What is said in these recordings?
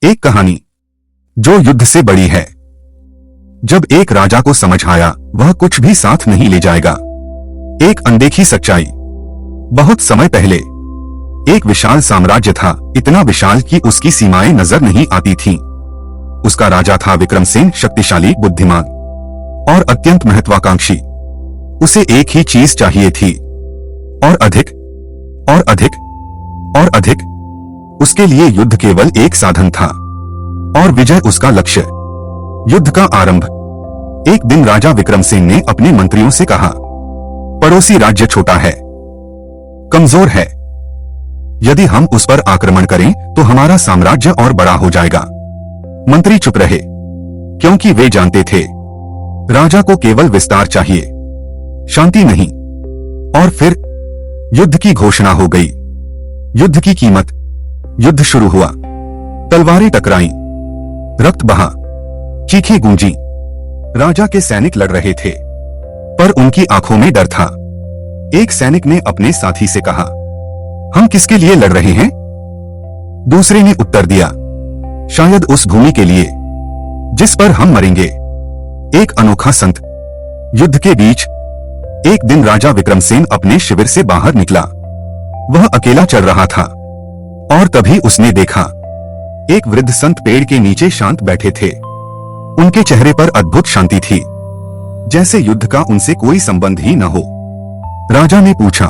एक कहानी जो युद्ध से बड़ी है। जब एक राजा को समझ आया वह कुछ भी साथ नहीं ले जाएगा। एक अनदेखी सच्चाई। बहुत समय पहले एक विशाल साम्राज्य था, इतना विशाल कि उसकी सीमाएं नजर नहीं आती थीं। उसका राजा था विक्रमसेन, शक्तिशाली, बुद्धिमान और अत्यंत महत्वाकांक्षी। उसे एक ही चीज चाहिए थी, और अधिक और अधिक और अधिक। उसके लिए युद्ध केवल एक साधन था और विजय उसका लक्ष्य। युद्ध का आरंभ। एक दिन राजा विक्रमसेन ने अपने मंत्रियों से कहा, पड़ोसी राज्य छोटा है, कमजोर है। यदि हम उस पर आक्रमण करें तो हमारा साम्राज्य और बड़ा हो जाएगा। मंत्री चुप रहे, क्योंकि वे जानते थे राजा को केवल विस्तार चाहिए, शांति नहीं। और फिर युद्ध की घोषणा हो गई। युद्ध की कीमत। युद्ध शुरू हुआ। तलवारें टकराईं, रक्त बहा, चीखें गूंजी। राजा के सैनिक लड़ रहे थे, पर उनकी आंखों में डर था। एक सैनिक ने अपने साथी से कहा, हम किसके लिए लड़ रहे हैं? दूसरे ने उत्तर दिया, शायद उस भूमि के लिए जिस पर हम मरेंगे। एक अनोखा संत। युद्ध के बीच एक दिन राजा विक्रमसेन अपने शिविर से बाहर निकला। वह अकेला चल रहा था और तभी उसने देखा एक वृद्ध संत पेड़ के नीचे शांत बैठे थे। उनके चेहरे पर अद्भुत शांति थी, जैसे युद्ध का उनसे कोई संबंध ही न हो। राजा ने पूछा,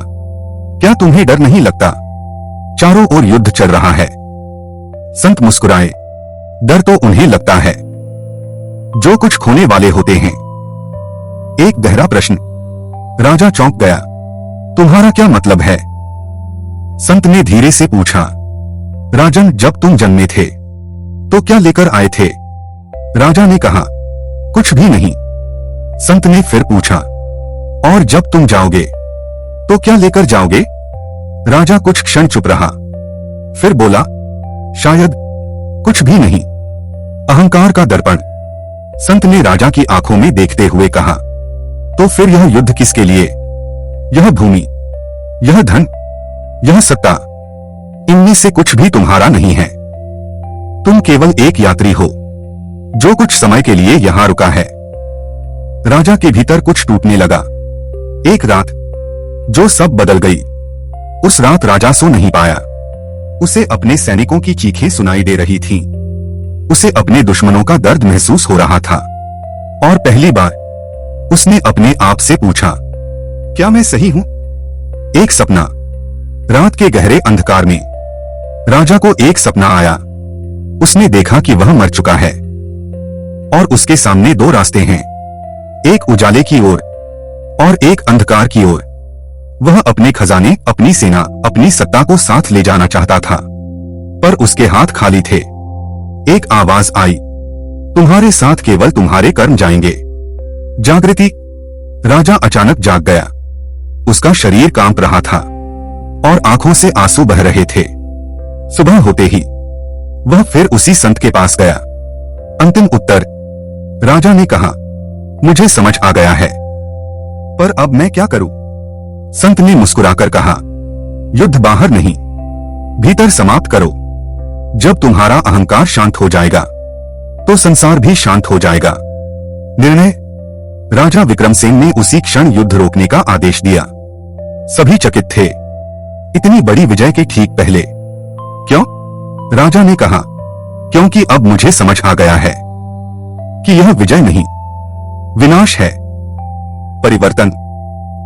क्या तुम्हें डर नहीं लगता? चारों ओर युद्ध चल रहा है। संत मुस्कुराए, डर तो उन्हें लगता है जो कुछ खोने वाले होते हैं। एक गहरा प्रश्न। राजा चौंक गया, तुम्हारा क्या मतलब है? संत ने धीरे से पूछा, राजन, जब तुम जन्मे थे तो क्या लेकर आए थे? राजा ने कहा, कुछ भी नहीं। संत ने फिर पूछा, और जब तुम जाओगे तो क्या लेकर जाओगे? राजा कुछ क्षण चुप रहा, फिर बोला, शायद कुछ भी नहीं। अहंकार का दर्पण। संत ने राजा की आंखों में देखते हुए कहा, तो फिर यह युद्ध किसके लिए? यह भूमि, यह धन, यह सत्ता, इनमें से कुछ भी तुम्हारा नहीं है। तुम केवल एक यात्री हो जो कुछ समय के लिए यहां रुका है। राजा के भीतर कुछ टूटने लगा। एक रात जो सब बदल गई। उस रात राजा सो नहीं पाया। उसे अपने सैनिकों की चीखें सुनाई दे रही थीं। उसे अपने दुश्मनों का दर्द महसूस हो रहा था। और पहली बार उसने अपने आप से पूछा, क्या मैं सही हूं? एक सपना। रात के गहरे अंधकार में राजा को एक सपना आया। उसने देखा कि वह मर चुका है और उसके सामने दो रास्ते हैं, एक उजाले की ओर और एक अंधकार की ओर। वह अपने खजाने, अपनी सेना, अपनी सत्ता को साथ ले जाना चाहता था, पर उसके हाथ खाली थे। एक आवाज आई, तुम्हारे साथ केवल तुम्हारे कर्म जाएंगे। जागृति। राजा अचानक जाग गया। उसका शरीर कांप रहा था और आंखों से आंसू बह रहे थे। सुबह होते ही वह फिर उसी संत के पास गया। अंतिम उत्तर। राजा ने कहा, मुझे समझ आ गया है, पर अब मैं क्या करूं? संत ने मुस्कुराकर कहा, युद्ध बाहर नहीं, भीतर समाप्त करो। जब तुम्हारा अहंकार शांत हो जाएगा तो संसार भी शांत हो जाएगा। निर्णय। राजा विक्रमसेन ने उसी क्षण युद्ध रोकने का आदेश दिया। सभी चकित थे, इतनी बड़ी विजय के ठीक पहले। क्यों? राजा ने कहा, क्योंकि अब मुझे समझ आ गया है कि यह विजय नहीं, विनाश है, परिवर्तन।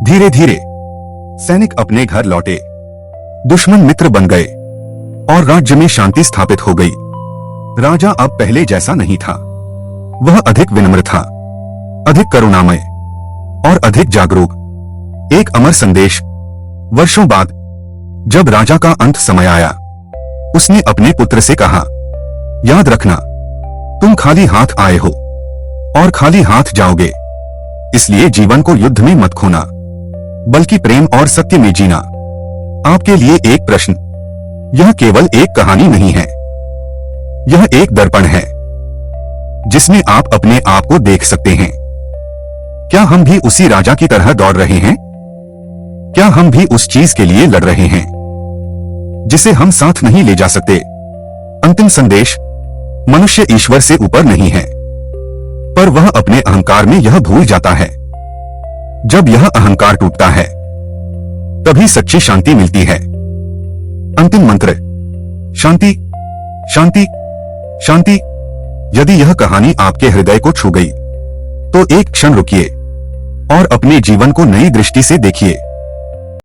धीरे धीरे सैनिक अपने घर लौटे, दुश्मन मित्र बन गए और राज्य में शांति स्थापित हो गई। राजा अब पहले जैसा नहीं था। वह अधिक विनम्र था, अधिक करुणामय और अधिक जागरूक। एक अमर संदेश। वर्षों बाद जब राजा का अंत समय आया, उसने अपने पुत्र से कहा, याद रखना, तुम खाली हाथ आए हो और खाली हाथ जाओगे। इसलिए जीवन को युद्ध में मत खोना, बल्कि प्रेम और सत्य में जीना। आपके लिए एक प्रश्न। यह केवल एक कहानी नहीं है, यह एक दर्पण है जिसमें आप अपने आप को देख सकते हैं। क्या हम भी उसी राजा की तरह दौड़ रहे हैं? क्या हम भी उस चीज के लिए लड़ रहे हैं जिसे हम साथ नहीं ले जा सकते? अंतिम संदेश। मनुष्य ईश्वर से ऊपर नहीं है, पर वह अपने अहंकार में यह भूल जाता है। जब यह अहंकार टूटता है तभी सच्ची शांति मिलती है। अंतिम मंत्र, शांति शांति शांति। यदि यह कहानी आपके हृदय को छू गई तो एक क्षण रुकिए और अपने जीवन को नई दृष्टि से देखिए।